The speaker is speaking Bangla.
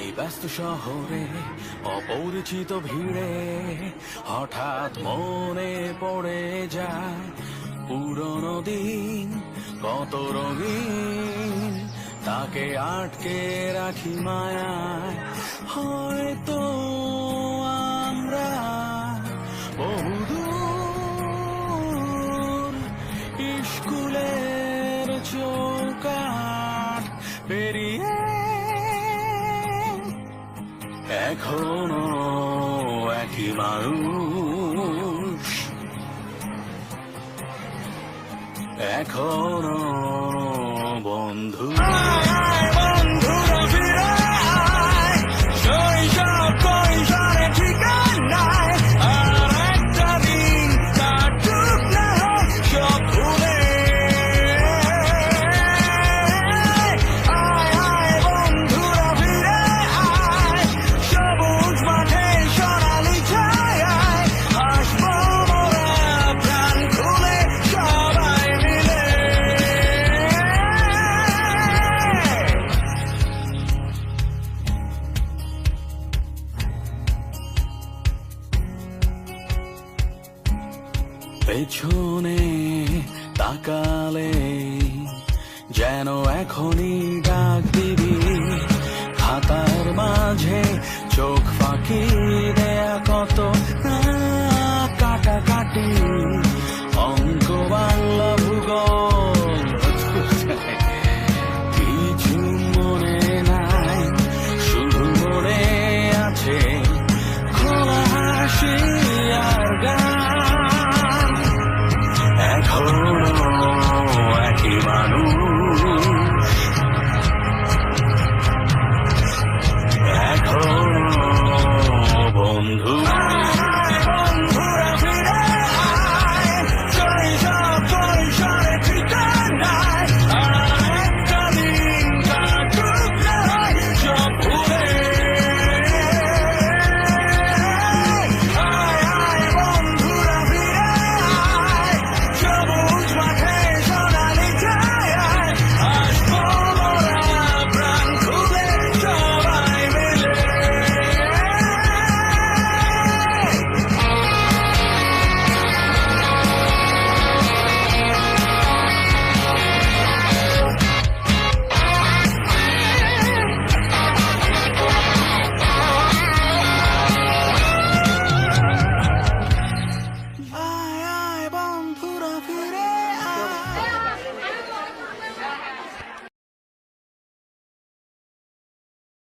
এই ব্যস্ত শহরে অপরিচিত ভিড়ে হঠাৎ মনে পড়ে যায় পুরনো দিন, কত রঙিন তাকে আটকে রাখি মায়ায়। হয়তো আমরা বহুদূর স্কুলের চৌকাঠ পেরিয়ে এখনো একই মানুষ, এখনো বন্ধু। বন্ধুরা ফিরে আয়, শৈশব কৈশোরের ঠিকানায়, আর একটা দিন কাটুক না হয় সব ভুলে। আয় আয় বন্ধুরা ফিরে আয়, সবুজ মাঠে সোনালি ছায়ায় হাসবো মোরা প্রাণ খুলে সবাই মিলে। পেছনে তাকালে যেন এখনই ডাক দিবি, খাতার মাঝে চোখ ফাঁকি দেয়া কত